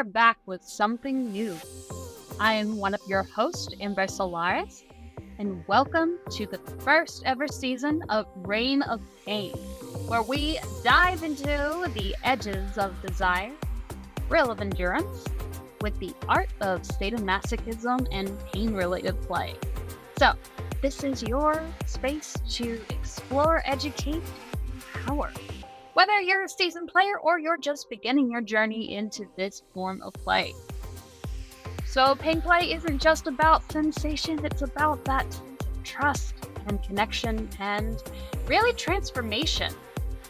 are back with something new. I am one of your hosts, Amber Solaris, and welcome to the first ever season of Reign of Pain, where we dive into the edges of desire, thrill of endurance, with the art of sadomasochism and pain-related play. So, this is your space to explore, educate, power. Whether you're a seasoned player or you're just beginning your journey into this form of play. So pain play isn't just about sensation, it's about that sense of trust and connection and really transformation.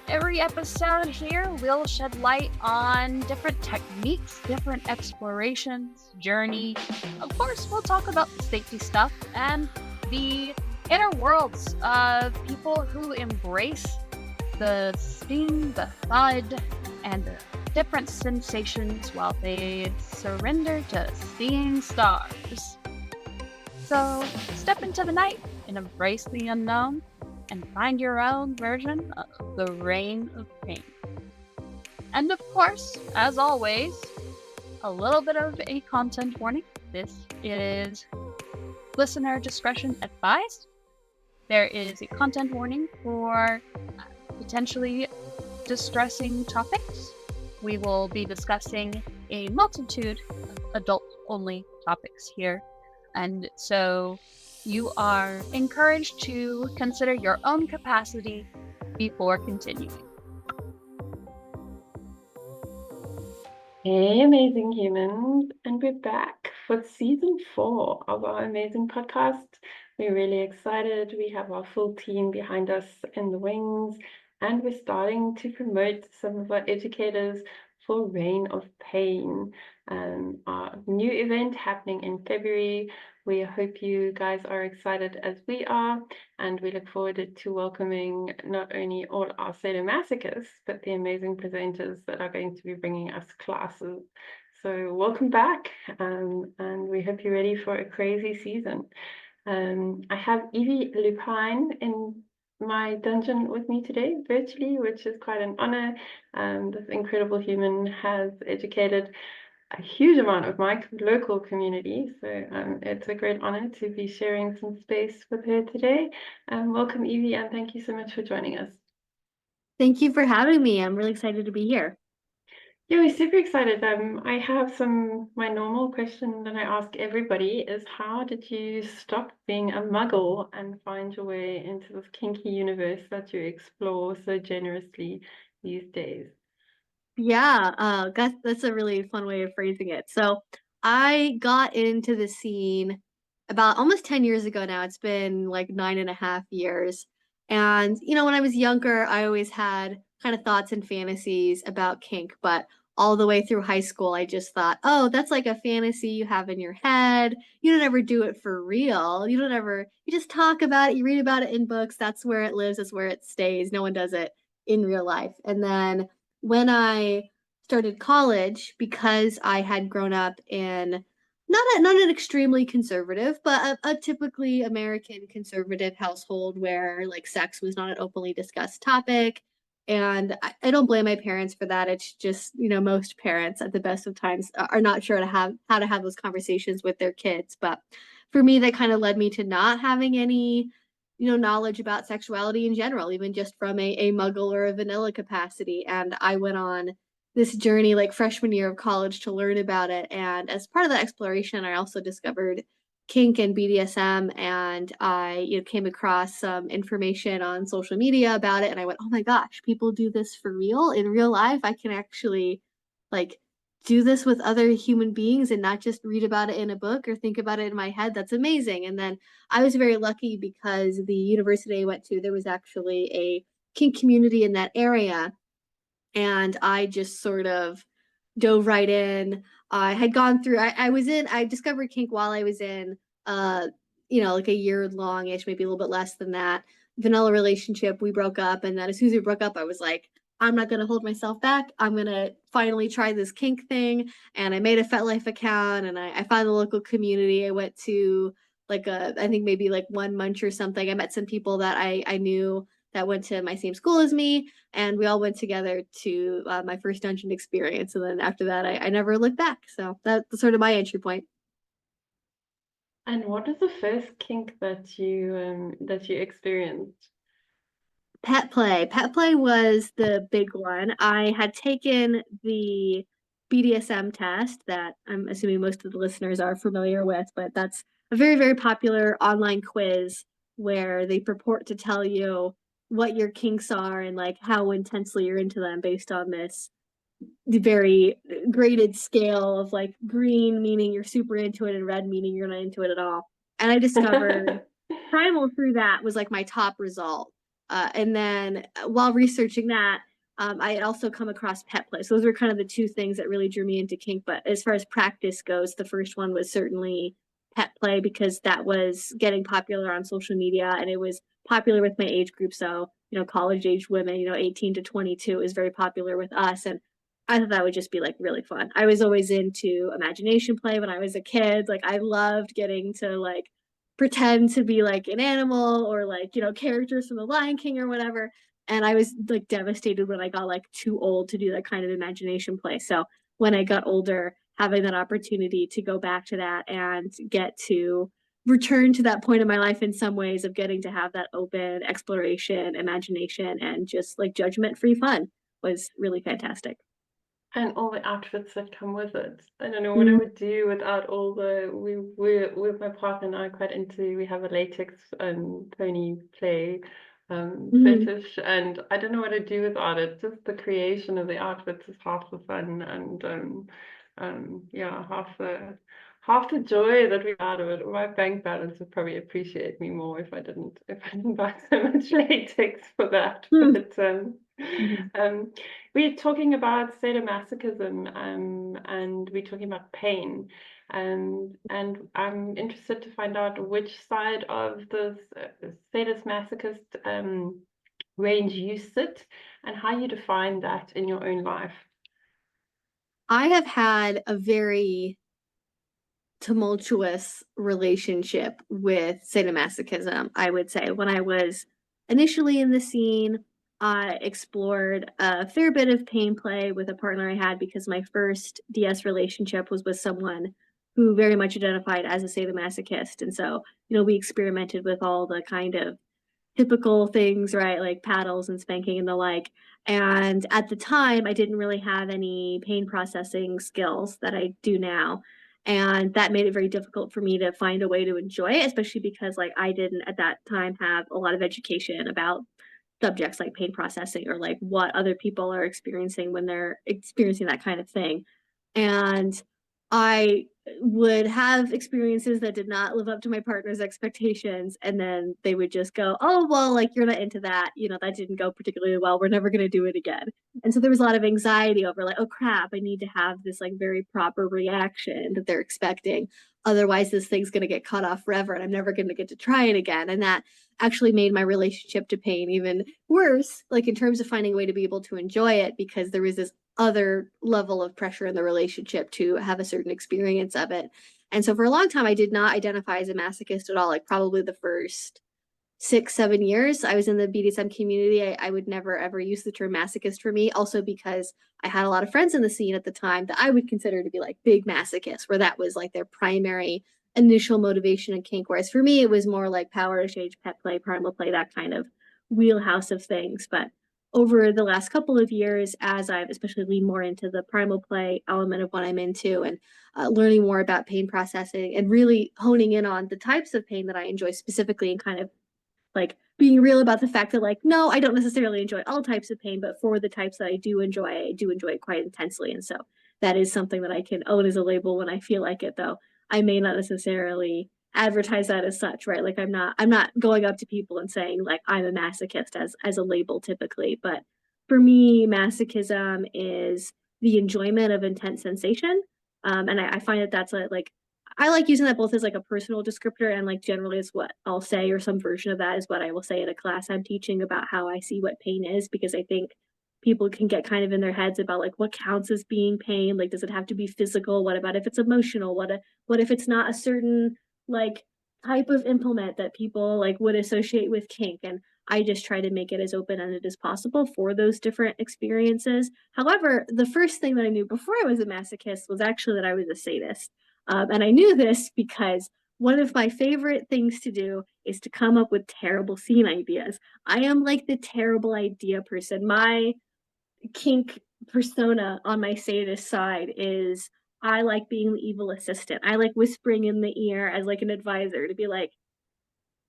Every episode here will shed light on different techniques, different explorations, journey. Of course, we'll talk about the safety stuff and the inner worlds of people who embrace the sting, the thud, and the different sensations while they surrender to seeing stars. So step into the night and embrace the unknown and find your own version of the Reign of Pain. And of course, as always, a little bit of a content warning. This is listener discretion advised. There is a content warning for potentially distressing topics. We will be discussing a multitude of adult-only topics here, and so you are encouraged to consider your own capacity before continuing. Hey, amazing humans, and we're back for season 4 of our amazing podcast. We're really excited. We have our full team behind us in the wings, and we're starting to promote some of our educators for Reign of Pain, our new event happening in February. We hope you guys are excited as we are, and we look forward to welcoming not only all our sadomasochists, but the amazing presenters that are going to be bringing us classes. So welcome back, and we hope you're ready for a crazy season. I have Evie Lupine in my dungeon with me today virtually, which is quite an honor. This incredible human has educated a huge amount of my local community, so it's a great honor to be sharing some space with her today. Welcome, Evie, and thank you so much for joining us. Thank you for having me. I'm really excited to be here. Yeah, we're super excited. I have my normal question that I ask everybody is, how did you stop being a muggle and find your way into this kinky universe that you explore so generously these days? Yeah, that's a really fun way of phrasing it. So I got into the scene about almost 10 years ago now. It's been like 9.5 years. And, when I was younger, I always had kind of thoughts and fantasies about kink, but all the way through high school, I just thought, oh, that's like a fantasy you have in your head. You don't ever do it for real. You just talk about it, you read about it in books. That's where it lives, that's where it stays. No one does it in real life. And then when I started college, because I had grown up in not an extremely conservative, but a typically American conservative household where like sex was not an openly discussed topic. And I don't blame my parents for that. It's just, most parents at the best of times are not sure how to have those conversations with their kids. But for me, that kind of led me to not having any, knowledge about sexuality in general, even just from a muggle or a vanilla capacity. And I went on this journey like freshman year of college to learn about it. And as part of that exploration, I also discovered kink and BDSM, and I came across some information on social media about it, and I went, oh my gosh, people do this for real in real life. I can actually like do this with other human beings and not just read about it in a book or think about it in my head. That's amazing. And then I was very lucky because the university I went to, there was actually a kink community in that area, and I just sort of dove right in. I had gone through, I discovered kink while I was in, like a year long-ish, maybe a little bit less than that, vanilla relationship. We broke up, and then as soon as we broke up, I was like, I'm not going to hold myself back. I'm going to finally try this kink thing. And I made a FetLife account, and I found the local community. I went to I think maybe like one munch or something. I met some people that I knew that went to my same school as me, and we all went together to my first dungeon experience. And then after that, I never looked back. So that's sort of my entry point. And what is the first kink that you experienced? Pet play. Pet play was the big one. I had taken the BDSM test that I'm assuming most of the listeners are familiar with, but that's a very, very popular online quiz where they purport to tell you what your kinks are and like how intensely you're into them based on this very graded scale of like green meaning you're super into it and red meaning you're not into it at all. And I discovered primal through that was like my top result. And then while researching that, I had also come across pet play. So those were kind of the two things that really drew me into kink. But as far as practice goes, the first one was certainly pet play because that was getting popular on social media and it was popular with my age group. So, college age women, 18 to 22 is very popular with us. And I thought that would just be like really fun. I was always into imagination play when I was a kid. Like I loved getting to like pretend to be like an animal or like, characters from the Lion King or whatever. And I was like devastated when I got like too old to do that kind of imagination play. So when I got older, having that opportunity to go back to that and get to return to that point in my life in some ways of getting to have that open exploration, imagination, and just like judgment free fun was really fantastic. And all the outfits that come with it. I don't know what I Mm. would do without all the we with my partner and I quite into we have a latex pony play Mhm. fetish, and I don't know what I'd do without it. Just the creation of the outfits is half the fun, and yeah, half the joy that we got out of it. My bank balance would probably appreciate me more if I didn't buy so much latex for that. Mm. But Mhm. um, we're talking about sadomasochism, and we're talking about pain. And I'm interested to find out which side of the sadomasochist range you sit and how you define that in your own life. I have had a very tumultuous relationship with sadomasochism, I would say. When I was initially in the scene, I explored a fair bit of pain play with a partner I had because my first DS relationship was with someone who very much identified as a sadomasochist. And so, we experimented with all the kind of typical things, right? Like paddles and spanking and the like. And at the time, I didn't really have any pain processing skills that I do now. And that made it very difficult for me to find a way to enjoy it, especially because like I didn't at that time have a lot of education about subjects like pain processing or like what other people are experiencing when they're experiencing that kind of thing. And I would have experiences that did not live up to my partner's expectations. And then they would just go, oh, well, like you're not into that. That didn't go particularly well. We're never going to do it again. And so there was a lot of anxiety over like, oh crap, I need to have this like very proper reaction that they're expecting. Otherwise, this thing's going to get cut off forever and I'm never going to get to try it again. And that actually made my relationship to pain even worse, like in terms of finding a way to be able to enjoy it because there was this other level of pressure in the relationship to have a certain experience of it. And so for a long time, I did not identify as a masochist at all. Like probably the first 6, 7 years I was in the BDSM community, I would never ever use the term masochist for me. Also because I had a lot of friends in the scene at the time that I would consider to be like big masochists, where that was like their primary initial motivation in kink. Whereas for me, it was more like power exchange, pet play, primal play, that kind of wheelhouse of things. But over the last couple of years, as I've especially leaned more into the primal play element of what I'm into and learning more about pain processing and really honing in on the types of pain that I enjoy specifically and kind of like being real about the fact that like no, I don't necessarily enjoy all types of pain, but for the types that I do enjoy it quite intensely. And so that is something that I can own as a label when I feel like it, though I may not necessarily advertise that as such, right? Like I'm not going up to people and saying like I'm a masochist as a label typically. But for me, masochism is the enjoyment of intense sensation. And I find that that's like I like using that both as like a personal descriptor and like generally is what I'll say, or some version of that is what I will say in a class I'm teaching about how I see what pain is, because I think people can get kind of in their heads about like what counts as being pain. Like, does it have to be physical? What about if it's emotional? What if it's not a certain like type of implement that people like would associate with kink? And I just try to make it as open-ended as possible for those different experiences. However, the first thing that I knew before I was a masochist was actually that I was a sadist. And I knew this because one of my favorite things to do is to come up with terrible scene ideas. I am like the terrible idea person. My kink persona on my sadist side is I like being the evil assistant. I like whispering in the ear as like an advisor to be like,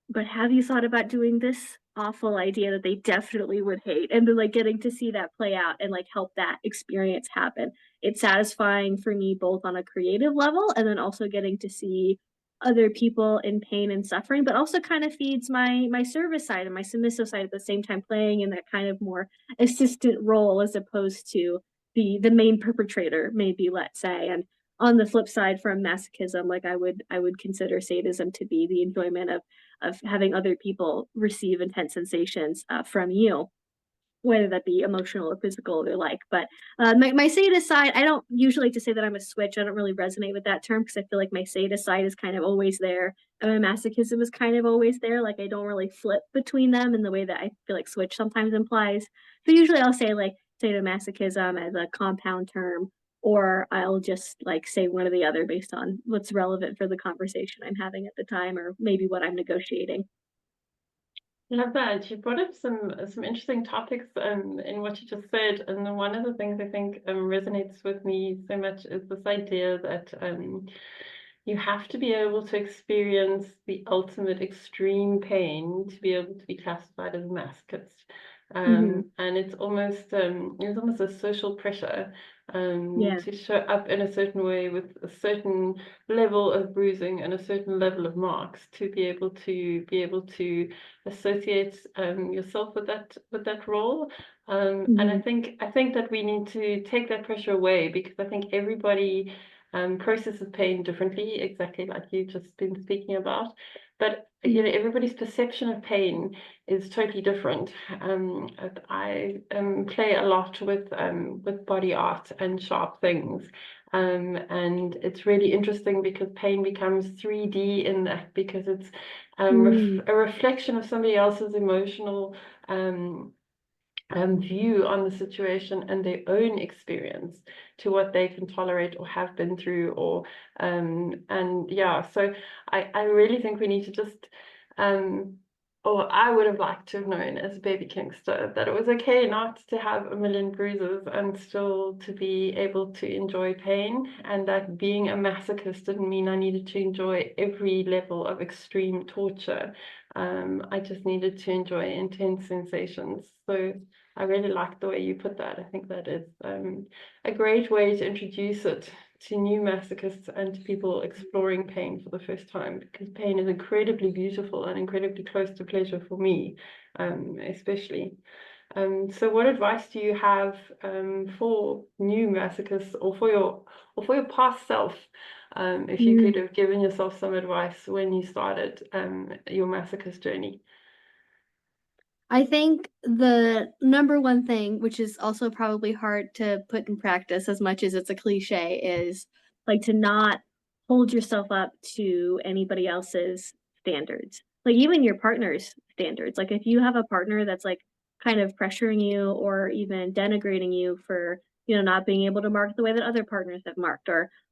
but have you thought about doing this awful idea that they definitely would hate? And then like getting to see that play out and like help that experience happen. It's satisfying for me both on a creative level and then also getting to see other people in pain and suffering, but also kind of feeds my service side and my submissive side at the same time, playing in that kind of more assistant role as opposed to the main perpetrator, maybe, let's say. And on the flip side, from masochism, like I would consider sadism to be the enjoyment of having other people receive intense sensations from you, whether that be emotional or physical or like. But my sadist side, I don't usually like to say that I'm a switch. I don't really resonate with that term because I feel like my sadist side is kind of always there, and my masochism is kind of always there. Like I don't really flip between them in the way that I feel like switch sometimes implies. So usually I'll say like sadomasochism as a compound term, or I'll just like say one or the other based on what's relevant for the conversation I'm having at the time, or maybe what I'm negotiating. Love that. You brought up some interesting topics in what you just said, and one of the things I think resonates with me so much is this idea that you have to be able to experience the ultimate extreme pain to be able to be classified as a masochist. Mm-hmm. And it's almost a social pressure Yeah. to show up in a certain way with a certain level of bruising and a certain level of marks to be able to associate yourself with that role. And Mm-hmm. I think that we need to take that pressure away, because I think everybody processes pain differently, exactly like you've just been speaking about. But everybody's perception of pain is totally different. I play a lot with body art and sharp things. And it's really interesting because pain becomes 3D in that, because it's Mm-hmm. a reflection of somebody else's emotional view on the situation and their own experience to what they can tolerate or have been through, or and yeah, so I really think we need to just or I would have liked to have known as a baby kinkster that it was okay not to have a million bruises and still to be able to enjoy pain, and that being a masochist didn't mean I needed to enjoy every level of extreme torture. I just needed to enjoy intense sensations. So I really like the way you put that. I think that is a great way to introduce it to new masochists and to people exploring pain for the first time, because pain is incredibly beautiful and incredibly close to pleasure for me, especially. So what advice do you have for new masochists, or for your past self? If you could have given yourself some advice when you started your masochist journey. I think the number one thing, which is also probably hard to put in practice as much as it's a cliche, is like to not hold yourself up to anybody else's standards. Like even your partner's standards. Like if you have a partner that's like kind of pressuring you or even denigrating you for, not being able to mark the way that other partners have marked,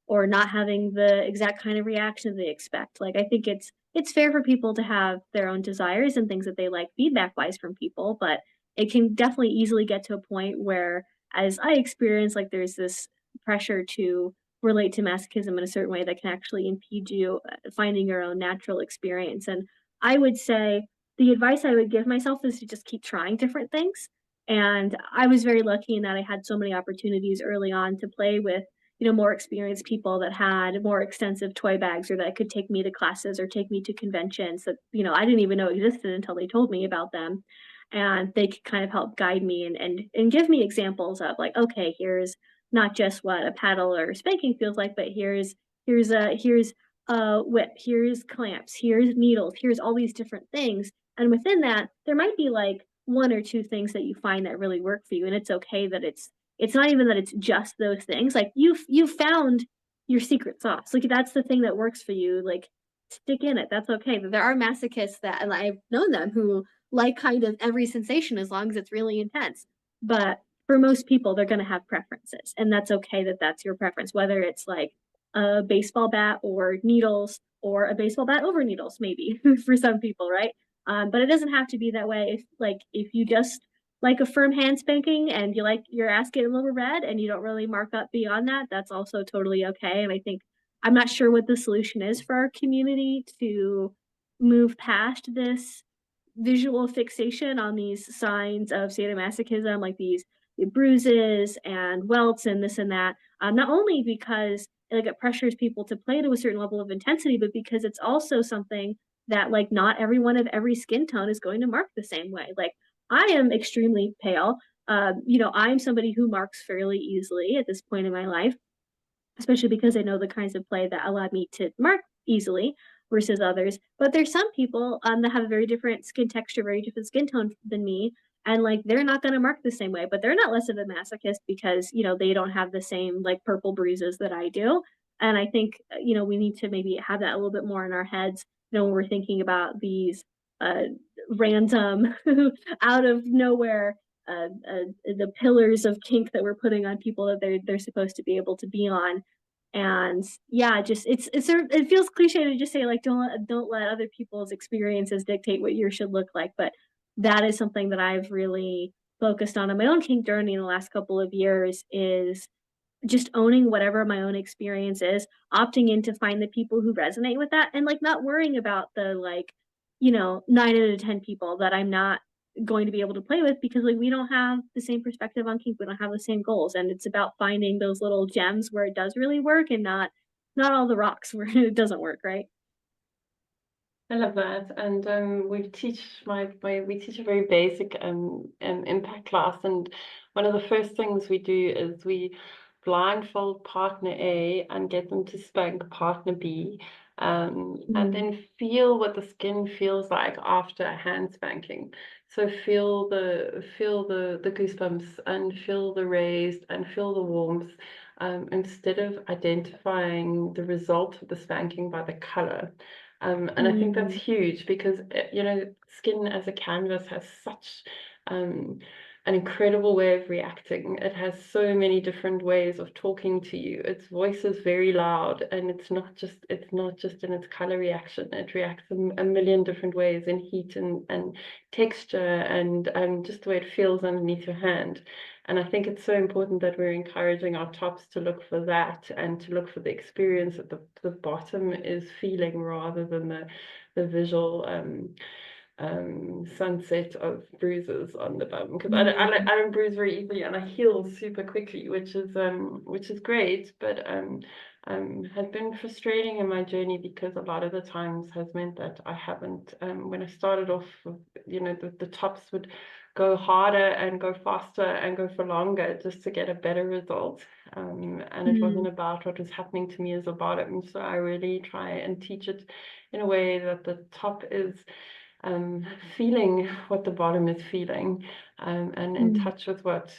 or not having the exact kind of reaction they expect. Like I think it's fair for people to have their own desires and things that they like feedback wise from people, but it can definitely easily get to a point where, as I experience, like there's this pressure to relate to masochism in a certain way that can actually impede you finding your own natural experience. And I would say the advice I would give myself is to just keep trying different things. And I was very lucky in that I had so many opportunities early on to play with more experienced people that had more extensive toy bags, or that could take me to classes or take me to conventions that, I didn't even know existed until they told me about them. And they could kind of help guide me and give me examples of like, okay, here's not just what a paddle or spanking feels like, but here's a whip, here's clamps, here's needles, here's all these different things. And within that, there might be like one or two things that you find that really work for you. And it's okay that it's not even that it's just those things. Like you found your secret sauce. Like that's the thing that works for you. Like stick in it. That's okay. There are masochists that, and I've known them who like kind of every sensation as long as it's really intense. But for most people, they're going to have preferences, and that's okay that that's your preference, whether it's like a baseball bat or needles, or a baseball bat over needles, maybe for some people, right? But it doesn't have to be that way. If you just like a firm hand spanking and you like your ass getting a little red and you don't really mark up beyond that, that's also totally okay. And I think I'm not sure what the solution is for our community to move past this visual fixation on these signs of sadomasochism, like these bruises and welts and this and that. Not only because like it pressures people to play to a certain level of intensity, but because it's also something that like not everyone of every skin tone is going to mark the same way. Like I am extremely pale. I'm somebody who marks fairly easily at this point in my life, especially because I know the kinds of play that allowed me to mark easily versus others. But there's some people that have a very different skin texture, very different skin tone than me, and like they're not going to mark the same way. But they're not less of a masochist because they don't have the same like purple bruises that I do. And I think we need to maybe have that a little bit more in our heads. When we're thinking about these uh, random, out of nowhere the pillars of kink that we're putting on people that they're supposed to be able to be on. And yeah, just it feels cliche to just say like don't let other people's experiences dictate what yours should look like, but that is something that I've really focused on in my own kink journey in the last couple of years, is just owning whatever my own experience is, opting in to find the people who resonate with that, and like not worrying about the like, 9 out of 10 people that I'm not going to be able to play with, because like we don't have the same perspective on kink, we don't have the same goals, and it's about finding those little gems where it does really work, and not all the rocks where it doesn't work, right? I love that. And we teach we teach a very basic impact class, and one of the first things we do is we blindfold partner A and get them to spank partner B, and then feel what the skin feels like after a hand spanking. So feel the goosebumps and feel the raised and feel the warmth, instead of identifying the result of the spanking by the color. And I think that's huge because, skin as a canvas has such an incredible way of reacting. It has so many different ways of talking to you. Its voice is very loud, and it's not just in its color reaction. It reacts a million different ways in heat and texture and just the way it feels underneath your hand. And I think it's so important that we're encouraging our tops to look for that and to look for the experience that the bottom is feeling, rather than the visual sunset of bruises on the bum. Because I don't bruise very easily, and I heal super quickly, which is great, but has been frustrating in my journey, because a lot of the times has meant that I haven't, when I started off, the tops would go harder and go faster and go for longer just to get a better result. And it wasn't about what was happening to me as a bottom. So I really try and teach it in a way that the top is feeling what the bottom is feeling, and in touch with what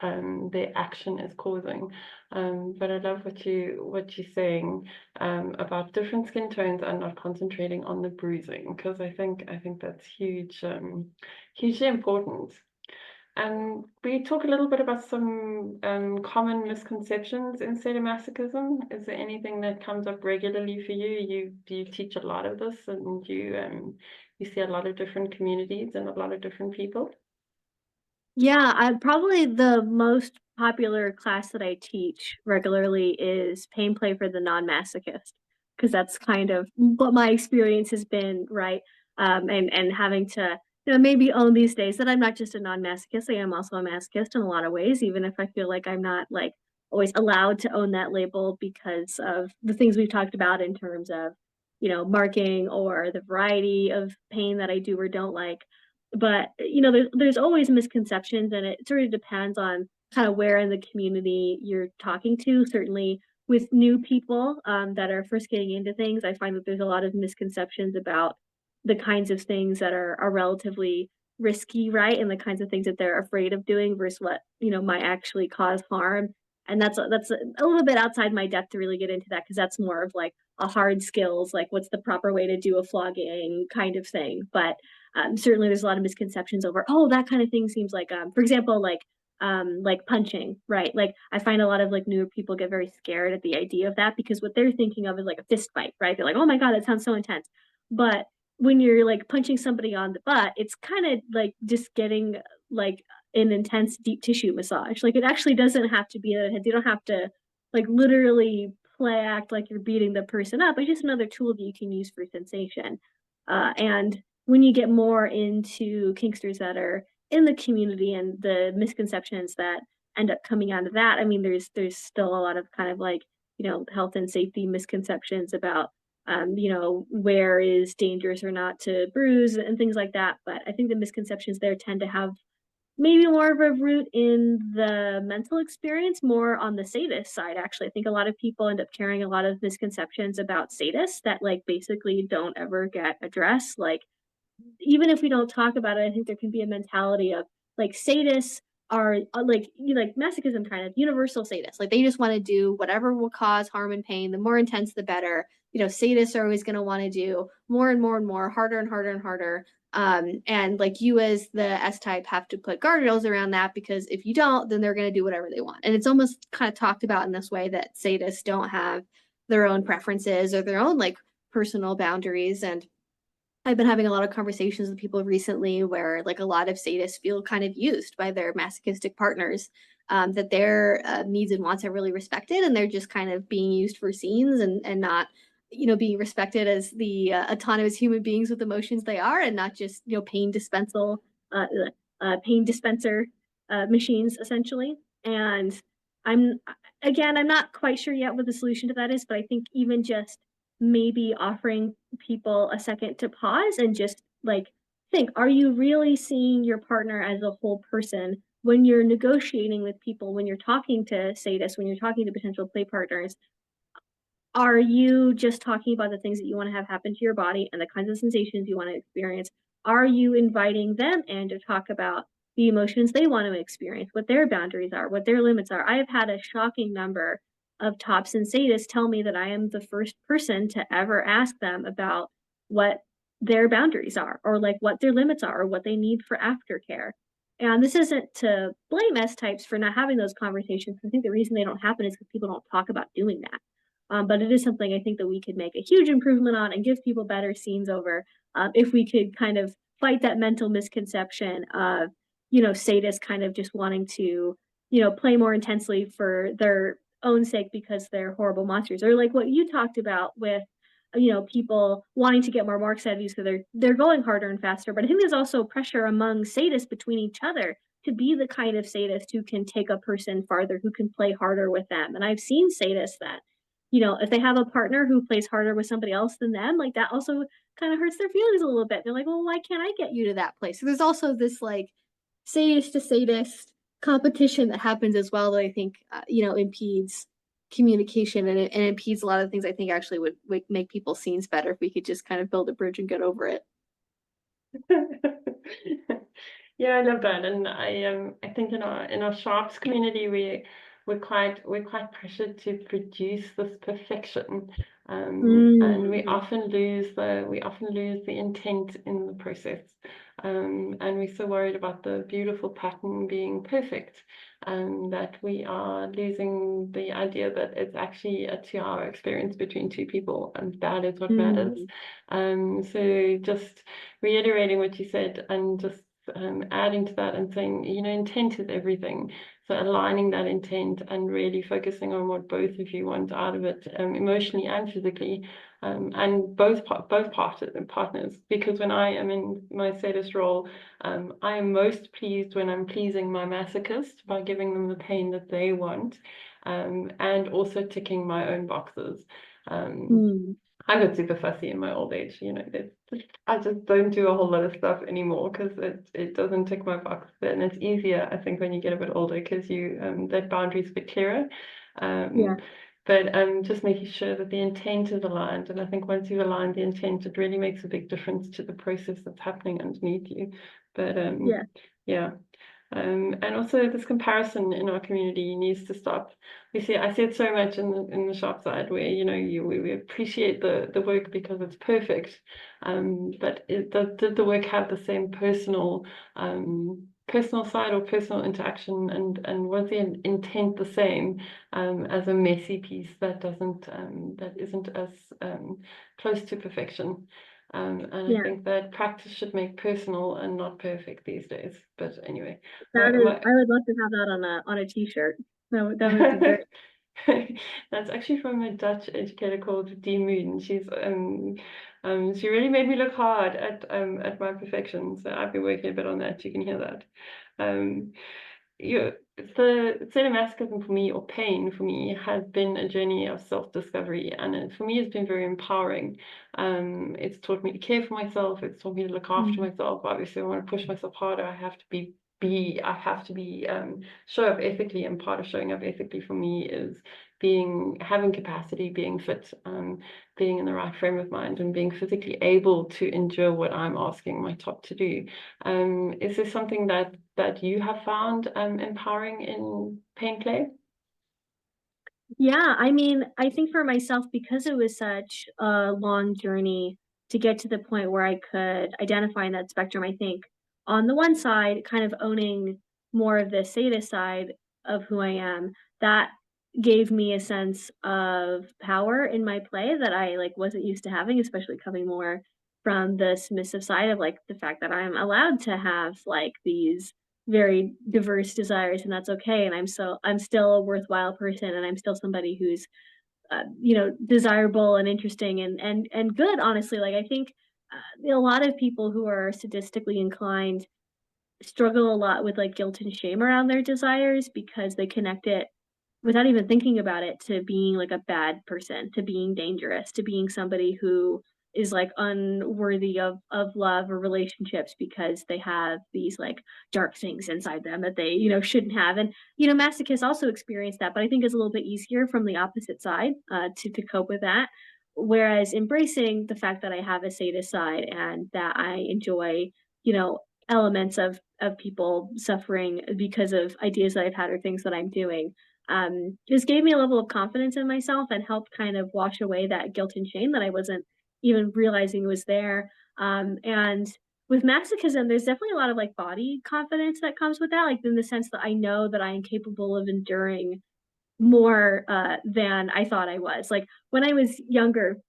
their action is causing. But I love what you're saying about different skin tones and not concentrating on the bruising, because I think that's huge, hugely important. We talk a little bit about some common misconceptions in sadomasochism. Is there anything that comes up regularly for you? Do you teach a lot of this, and you see a lot of different communities and a lot of different people? Yeah, I probably the most popular class that I teach regularly is pain play for the non-masochist, because that's kind of what my experience has been, right? And having to, maybe own these days that I'm not just a non-masochist, I am also a masochist in a lot of ways, even if I feel like I'm not like always allowed to own that label because of the things we've talked about in terms of, marking or the variety of pain that I do or don't like. But there's always misconceptions, and it sort of depends on kind of where in the community you're talking to. Certainly with new people that are first getting into things, I find that there's a lot of misconceptions about the kinds of things that are relatively risky, right? And the kinds of things that they're afraid of doing versus what might actually cause harm. And that's a little bit outside my depth to really get into that, because that's more of like a hard skills, like what's the proper way to do a flogging kind of thing. But certainly there's a lot of misconceptions over, oh, that kind of thing seems like, for example, like punching, right? Like I find a lot of like newer people get very scared at the idea of that, because what they're thinking of is like a fist fight, right? They're like, oh my God, that sounds so intense. But when you're like punching somebody on the butt, it's kind of like just getting like an intense deep tissue massage. Like it actually doesn't have to be that. You don't have to like literally play act like you're beating the person up. It's just another tool that you can use for sensation. And when you get more into kinksters that are in the community and the misconceptions that end up coming out of that, I mean, there's still a lot of kind of like, you know, health and safety misconceptions about you know, where is dangerous or not to bruise and things like that. But I think the misconceptions there tend to have maybe more of a root in the mental experience, more on the sadist side, actually. I think a lot of people end up carrying a lot of misconceptions about sadists that like basically don't ever get addressed. Like, even if we don't talk about it, I think there can be a mentality of like sadists are like, you know, like masochism, kind of universal sadists. Like they just want to do whatever will cause harm and pain. The more intense, the better. You know, sadists are always going to want to do more and more and more, harder and harder and harder. And like you as the S type have to put guardrails around that, because if you don't, then they're going to do whatever they want. And it's almost kind of talked about in this way that sadists don't have their own preferences or their own like personal boundaries. And I've been having a lot of conversations with people recently where like a lot of sadists feel kind of used by their masochistic partners, that their needs and wants are really respected, and they're just kind of being used for scenes, and not, you know, being respected as the autonomous human beings with emotions they are, and not just, you know, uh, pain dispenser machines essentially. And I'm I'm not quite sure yet what the solution to that is, but I think even just maybe offering people a second to pause and just like think, are you really seeing your partner as a whole person when you're negotiating with people, when you're talking to sadists, when you're talking to potential play partners? Are you just talking about the things that you want to have happen to your body and the kinds of sensations you want to experience? Are you inviting them in to talk about the emotions they want to experience, what their boundaries are, what their limits are? I have had a shocking number of tops and sadists tell me that I am the first person to ever ask them about what their boundaries are, or like what their limits are, or what they need for aftercare. And this isn't to blame S types for not having those conversations. I think the reason they don't happen is because people don't talk about doing that. But it is something I think that we could make a huge improvement on and give people better scenes over, if we could kind of fight that mental misconception of, you know, sadists kind of just wanting to, you know, play more intensely for their own sake because they're horrible monsters, or like what you talked about with, you know, people wanting to get more marks out of you, so they're going harder and faster. But I think there's also pressure among sadists between each other to be the kind of sadist who can take a person farther, who can play harder with them. And I've seen sadists that, you know, if they have a partner who plays harder with somebody else than them, like that also kind of hurts their feelings a little bit. They're like, well, why can't I get you to that place? So there's also this like sadist to sadist competition that happens as well, that I think, you know, impedes communication, and it impedes a lot of things I think actually would make people's scenes better if we could just kind of build a bridge and get over it. Yeah, I love that. And I think in our sharps community we're quite pressured to produce this perfection. And we often lose the intent in the process. And we're so worried about the beautiful pattern being perfect, that we are losing the idea that it's actually a 2-hour experience between two people, and that is what matters. So just reiterating what you said, and just adding to that and saying, you know, intent is everything. So aligning that intent and really focusing on what both of you want out of it, emotionally and physically, and both partners. Because when I am in my sadist role, I am most pleased when I'm pleasing my masochist by giving them the pain that they want, and also ticking my own boxes. I got super fussy in my old age, you know. I just don't do a whole lot of stuff anymore because it doesn't tick my box. And it's easier, I think, when you get a bit older, because you that boundary is a bit clearer. But just making sure that the intent is aligned. And I think once you've aligned the intent, it really makes a big difference to the process that's happening underneath you. But yeah. And also this comparison in our community needs to stop. I see it so much in the shop side where, you know, we appreciate the work because it's perfect. But did the work have the same personal side or personal interaction, and was the intent the same as a messy piece that isn't as close to perfection? And I Yeah, think that practice should make personal and not perfect these days. But anyway, that is. my I would love to have that on a t-shirt. That would be great. that's actually from a Dutch educator called Dee Moon. She really made me look hard at my perfection. So I've been working a bit on that. You can hear that. Um, the sadomasochism for me, or pain for me, has been a journey of self-discovery, and for me, it's been very empowering. It's taught me to care for myself. It's taught me to look after Mm. myself. Obviously, I want to push myself harder. I have to show up ethically, and part of showing up ethically for me is having capacity, being fit, being in the right frame of mind, and being physically able to endure what I'm asking my top to do. Is this something that you have found empowering in pain play? Yeah, I mean, I think for myself, because it was such a long journey to get to the point where I could identify in that spectrum, I think on the one side, kind of owning more of the sadist side of who I am, that gave me a sense of power in my play that I like wasn't used to having, especially coming more from the submissive side of like the fact that I'm allowed to have like these very diverse desires, and that's okay, and I'm still a worthwhile person, and I'm still somebody who's desirable and interesting and good, honestly. Like I think a lot of people who are sadistically inclined struggle a lot with like guilt and shame around their desires because they connect it without even thinking about it to being like a bad person, to being dangerous, to being somebody who is like unworthy of love or relationships because they have these like dark things inside them that they, shouldn't have. And masochists also experience that, but I think it's a little bit easier from the opposite side to cope with that. Whereas embracing the fact that I have a sadist side and that I enjoy, you know, elements of people suffering because of ideas that I've had or things that I'm doing, just gave me a level of confidence in myself and helped kind of wash away that guilt and shame that I wasn't even realizing was there. And with masochism, there's definitely a lot of like body confidence that comes with that, like in the sense that I know that I am capable of enduring more than I thought I was. Like when I was younger,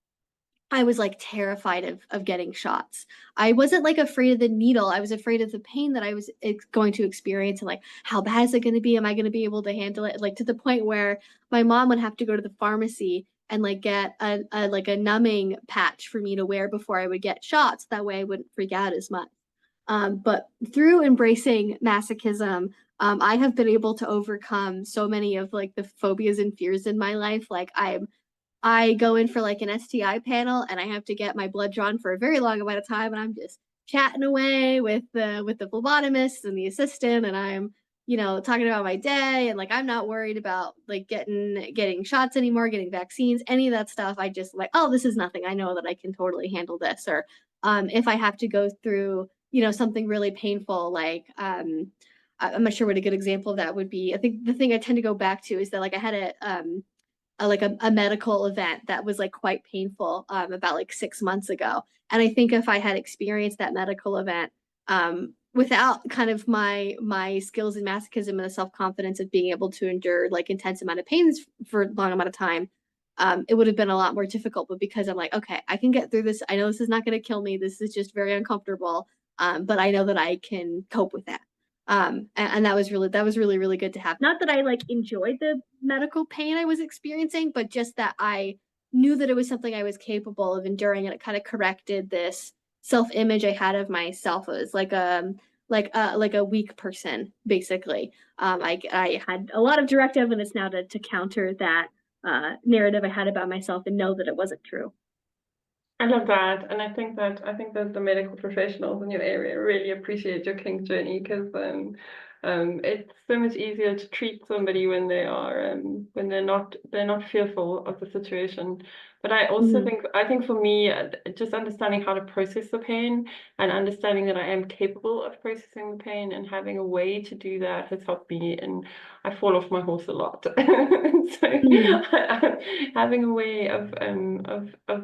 I was like terrified of getting shots. I wasn't like afraid of the needle. I was afraid of the pain that I was going to experience and like how bad is it going to be? Am I going to be able to handle it? Like to the point where my mom would have to go to the pharmacy and like get a numbing patch for me to wear before I would get shots. That way I wouldn't freak out as much. But through embracing masochism, I have been able to overcome so many of like the phobias and fears in my life. Like I go in for like an STI panel and I have to get my blood drawn for a very long amount of time, and I'm just chatting away with the phlebotomist and the assistant, and I'm talking about my day, and like I'm not worried about like getting shots anymore, getting vaccines, any of that stuff. I just like, oh, this is nothing. I know that I can totally handle this. Or if I have to go through something really painful, like I'm not sure what a good example of that would be. I think the thing I tend to go back to is that like I had a medical event that was like quite painful about like 6 months ago. And I think if I had experienced that medical event without kind of my skills in masochism and the self-confidence of being able to endure like intense amount of pains for a long amount of time, it would have been a lot more difficult. But because I'm like, okay, I can get through this. I know this is not going to kill me. This is just very uncomfortable. But I know that I can cope with that. And that was really, really good to have. Not that I like enjoyed the medical pain I was experiencing, but just that I knew that it was something I was capable of enduring, and it kind of corrected this self-image I had of myself as like a weak person, basically. I had a lot of direct evidence now to counter that narrative I had about myself and know that it wasn't true. I love that, and I think that the medical professionals in your area really appreciate your kink journey, because it's so much easier to treat somebody when they're not fearful of the situation. But I also Mhm. I think for me, just understanding how to process the pain and understanding that I am capable of processing the pain and having a way to do that has helped me. And I fall off my horse a lot. So Mhm. having a way of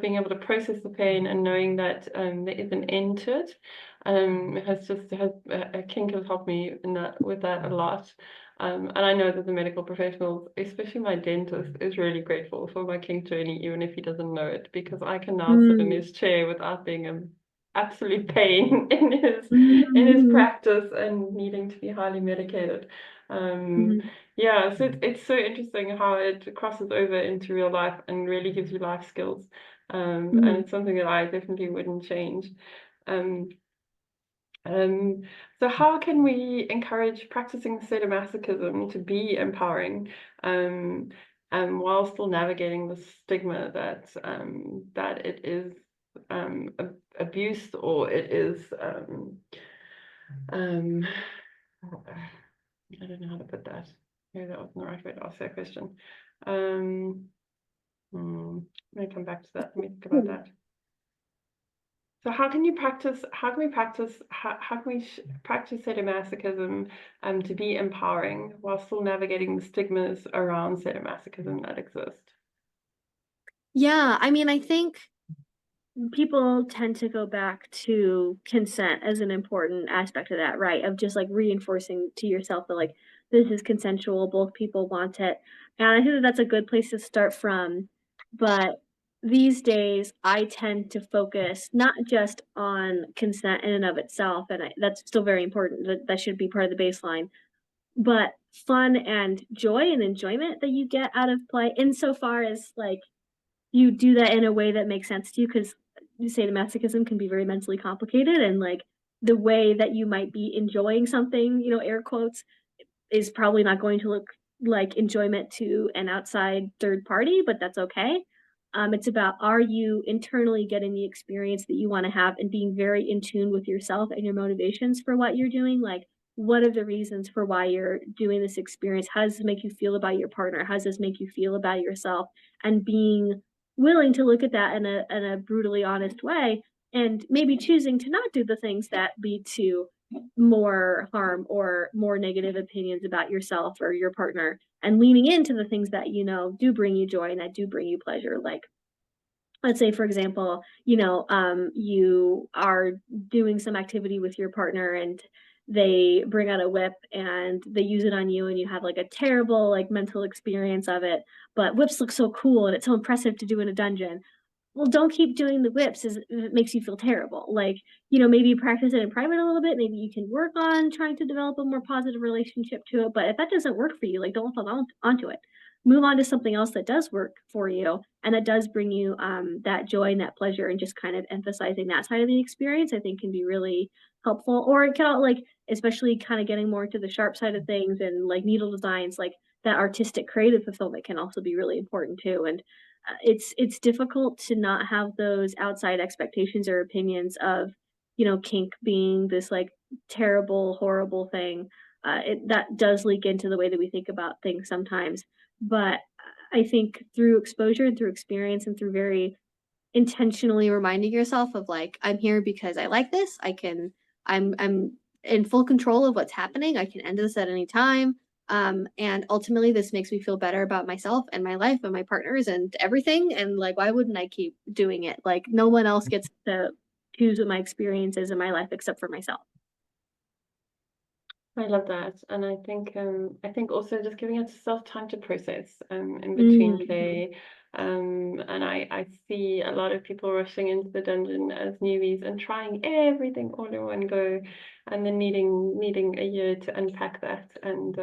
being able to process the pain and knowing that there is an end to it Kink has helped me in that with that a lot. And I know that the medical professionals, especially my dentist, is really grateful for my kink journey, even if he doesn't know it, because I can now sit in Mhm. his chair without being in absolute pain in his Mhm. practice and needing to be highly medicated. Mhm. Yeah, so it's so interesting how it crosses over into real life and really gives you life skills. And Mhm. it's something that I definitely wouldn't change. Um, um, so how can we encourage practicing sadomasochism to be empowering, while still navigating the stigma that that it is abuse or it is um, I don't know how to put that. Maybe that wasn't the right way to ask that question. Um, Let me come back to that. Let me think about that. So how can we practice sadomasochism to be empowering while still navigating the stigmas around sadomasochism that exist? Yeah, I mean, I think people tend to go back to consent as an important aspect of that, right? Of just like reinforcing to yourself that like this is consensual, both people want it. And I think that that's a good place to start from. But these days, I tend to focus not just on consent in and of itself, and that's still very important. That should be part of the baseline, but fun and joy and enjoyment that you get out of play, insofar as like you do that in a way that makes sense to you, because sadomasochism can be very mentally complicated, and, like, the way that you might be enjoying something, air quotes, is probably not going to look like enjoyment to an outside third party, but that's okay. It's about, are you internally getting the experience that you wanna have and being very in tune with yourself and your motivations for what you're doing? Like, what are the reasons for why you're doing this experience? How does this make you feel about your partner? How does this make you feel about yourself? And being willing to look at that in a brutally honest way, and maybe choosing to not do the things that lead to more harm or more negative opinions about yourself or your partner, and leaning into the things that do bring you joy and that do bring you pleasure. Like, let's say, for example, you are doing some activity with your partner and they bring out a whip and they use it on you, and you have like a terrible like mental experience of it, but whips look so cool and it's so impressive to do in a dungeon. Well, don't keep doing the whips if it makes you feel terrible. Like, maybe practice it in private a little bit. Maybe you can work on trying to develop a more positive relationship to it. But if that doesn't work for you, like, don't hold on onto it. Move on to something else that does work for you and that does bring you that joy and that pleasure, and just kind of emphasizing that side of the experience, I think, can be really helpful. Or it can all, like, especially kind of getting more into the sharp side of things and like needle designs, like that artistic creative fulfillment can also be really important too. And it's difficult to not have those outside expectations or opinions of, kink being this like terrible, horrible thing. That does leak into the way that we think about things sometimes. But I think through exposure and through experience and through very intentionally reminding yourself of like, I'm here because I like this. I'm in full control of what's happening. I can end this at any time. And ultimately this makes me feel better about myself and my life and my partners and everything. And like, why wouldn't I keep doing it? Like, no one else gets to choose what my experience is in my life except for myself. I love that, and I think also just giving yourself time to process in between Mhm. play, and I see a lot of people rushing into the dungeon as newbies and trying everything all in one go, and then needing a year to unpack that, and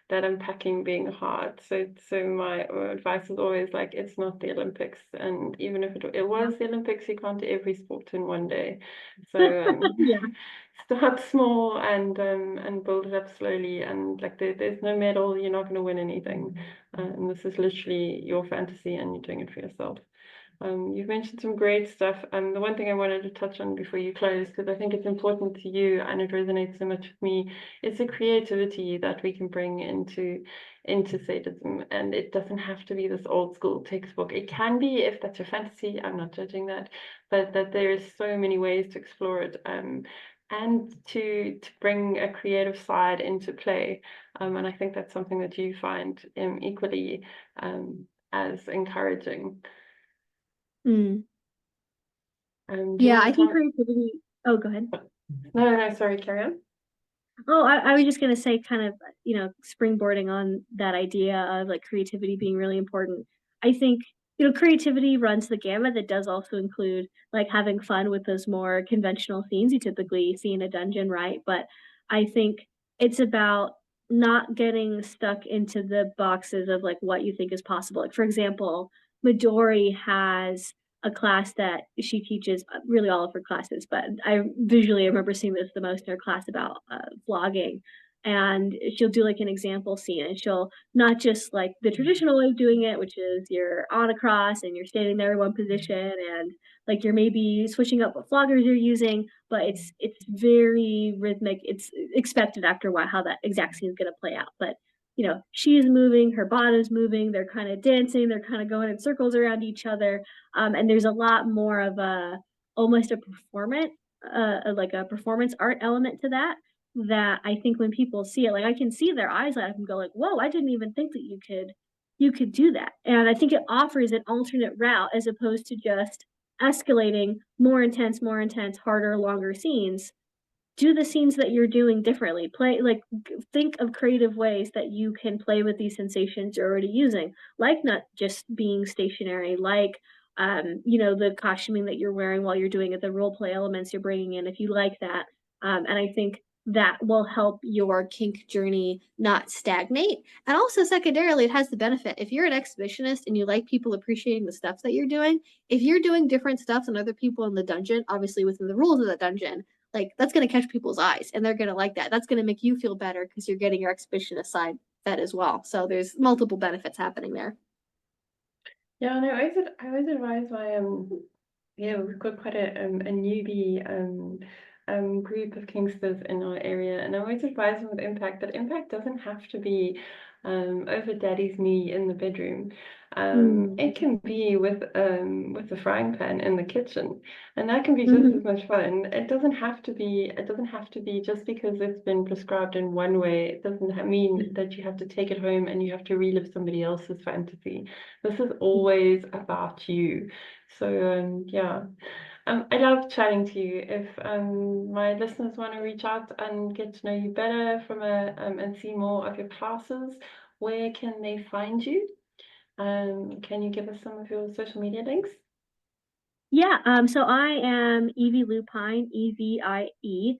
that unpacking being hard. So my advice is always like, it's not the Olympics, and even if it Yeah. was the Olympics, you can't do every sport in one day. So Yeah. start small and build it up slowly, and like there's no medal, you're not going to win anything, and this is literally your fantasy and you're doing it for yourself. You've mentioned some great stuff, and the one thing I wanted to touch on before you close, because I think it's important to you and it resonates so much with me, is the creativity that we can bring into sadism, and it doesn't have to be this old school textbook. It can be if that's your fantasy. I'm not judging that, but that there's so many ways to explore it, and to bring a creative side into play. And I think that's something that you find equally as encouraging. Mm. Do you Yeah, want I to think tell me? creativity. Oh, go ahead. No, sorry, carry on. Oh, I was just gonna say, kind of, springboarding on that idea of like creativity being really important. I think, creativity runs the gamut. That does also include like having fun with those more conventional scenes you typically see in a dungeon, right? But I think it's about not getting stuck into the boxes of like what you think is possible. Like, for example, Midori has a class that she teaches, really all of her classes, but I visually remember seeing this the most in her class about vlogging. And she'll do like an example scene, and she'll not just like the traditional way of doing it, which is you're on a cross and you're standing there in one position, and like you're maybe switching up what floggers you're using, but it's very rhythmic. It's expected after a while how that exact scene is going to play out. But she's moving, her bottom's moving, they're kind of dancing, they're kind of going in circles around each other. And there's a lot more of a almost a performance, like a performance art element to that. That I think when people see it, like I can see their eyes light up and go like, "Whoa! I didn't even think that you could do that." And I think it offers an alternate route as opposed to just escalating more intense, harder, longer scenes. Do the scenes that you're doing differently. Play like think of creative ways that you can play with these sensations you're already using, like not just being stationary, like the costuming that you're wearing while you're doing it, the role play elements you're bringing in, if you like that. And I think that will help your kink journey not stagnate. And also, secondarily, it has the benefit if you're an exhibitionist and you like people appreciating the stuff that you're doing, if you're doing different stuff than other people in the dungeon, obviously within the rules of the dungeon, like that's going to catch people's eyes and they're going to like that. That's going to make you feel better because you're getting your exhibitionist side fed as well. So there's multiple benefits happening there. Yeah, no, I always advise my we've got quite a newbie group of Kingsters in our area, and I always advise them with impact that impact doesn't have to be over daddy's knee in the bedroom. It can be with the frying pan in the kitchen, and that can be just as much fun. It doesn't have to be. It doesn't have to be just because it's been prescribed in one way. It doesn't mean that you have to take it home and you have to relive somebody else's fantasy. This is always about you. So yeah. I love chatting to you. If my listeners want to reach out and get to know you better and see more of your classes, where can they find you? Can you give us some of your social media links? Yeah, so I am Evie Lupine, EVIELUPINE.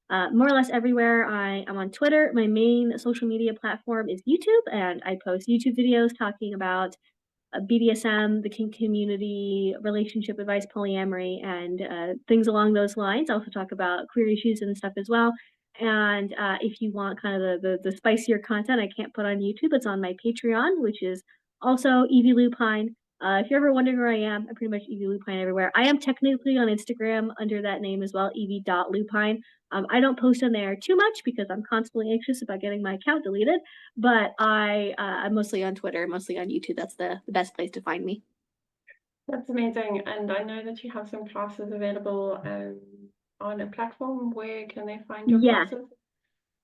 More or less everywhere. I am on Twitter. My main social media platform is YouTube, and I post YouTube videos talking about BDSM, the kink community, relationship advice, polyamory, and things along those lines. I also talk about queer issues and stuff as well. And if you want kind of the spicier content I can't put on YouTube, it's on my Patreon, which is also Evie Lupine. If you're ever wondering where I am, I'm pretty much Evie Lupine everywhere. I am technically on Instagram under that name as well, Evie.Lupine. I don't post on there too much because I'm constantly anxious about getting my account deleted, but I'm mostly on Twitter, mostly on YouTube. That's the best place to find me. That's amazing. And I know that you have some classes available on a platform. Where can they find your Yeah. classes?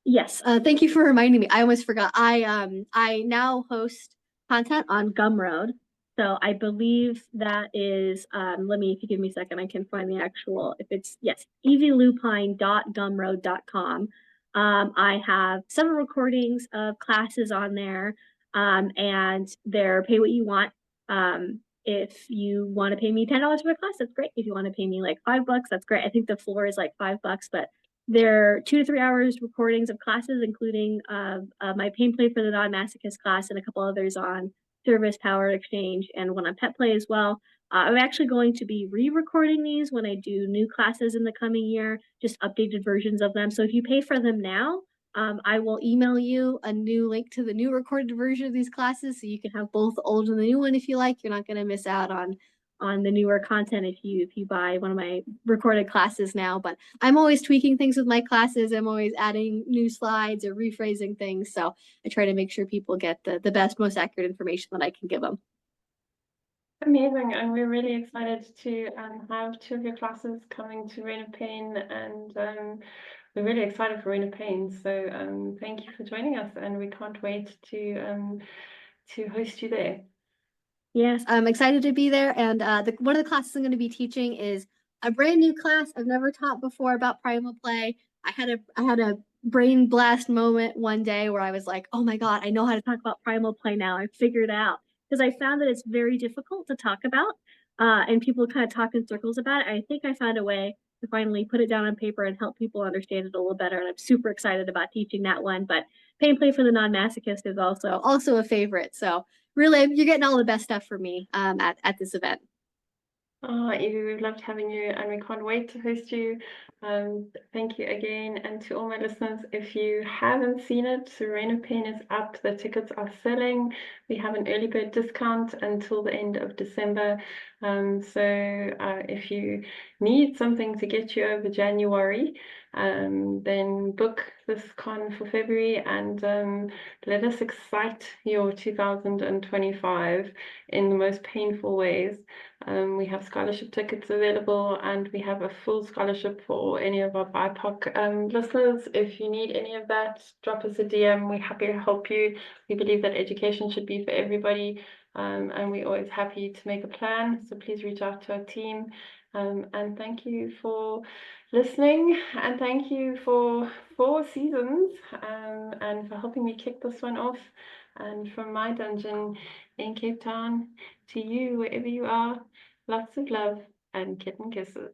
Yes. Thank you for reminding me. I almost forgot. I now host content on Gumroad. So I believe that is if you give me a second, I can find the actual, if it's, yes, evielupine.gumroad.com. I have several recordings of classes on there, and they're pay what you want. If you want to pay me $10 for a class, that's great. If you want to pay me like $5, that's great. I think the floor is like $5, but they're 2 to 3 hours recordings of classes, including my pain play for the non-masochist class and a couple others on service, power exchange, and one on pet play as well. I'm actually going to be re-recording these when I do new classes in the coming year, just updated versions of them. So if you pay for them now, I will email you a new link to the new recorded version of these classes so you can have both the old and the new one if you like. You're not going to miss out on the newer content if you buy one of my recorded classes now. But I'm always tweaking things with my classes. I'm always adding new slides or rephrasing things. So I try to make sure people get the best, most accurate information that I can give them. Amazing, and we're really excited to have 2 of your classes coming to Reign of Pain, and we're really excited for Reign of Pain. So thank you for joining us, and we can't wait to host you there. Yes, I'm excited to be there. And one of the classes I'm going to be teaching is a brand new class I've never taught before about primal play. I had a brain blast moment one day where I was like, oh my God, I know how to talk about primal play now. I figured it out. Because I found that it's very difficult to talk about, and people kind of talk in circles about it. I think I found a way to finally put it down on paper and help people understand it a little better. And I'm super excited about teaching that one. But pain play for the non-masochist is also a favorite. So really, you're getting all the best stuff from me at this event. Oh, Evie, we've loved having you, and we can't wait to host you. Thank you again. And to all my listeners, if you haven't seen it, Reign of Pain is up. The tickets are selling. We have an early bird discount until the end of December. So if you need something to get you over January, then book this con for February, and let us excite your 2025 in the most painful ways. We have scholarship tickets available, and we have a full scholarship for any of our BIPOC listeners. If you need any of that, drop us a DM. We're happy to help you. We believe that education should be for everybody, and we're always happy to make a plan. So please reach out to our team. And thank you for listening, and thank you for 4 seasons, and for helping me kick this one off. And from my dungeon in Cape Town to you, wherever you are, lots of love and kitten kisses.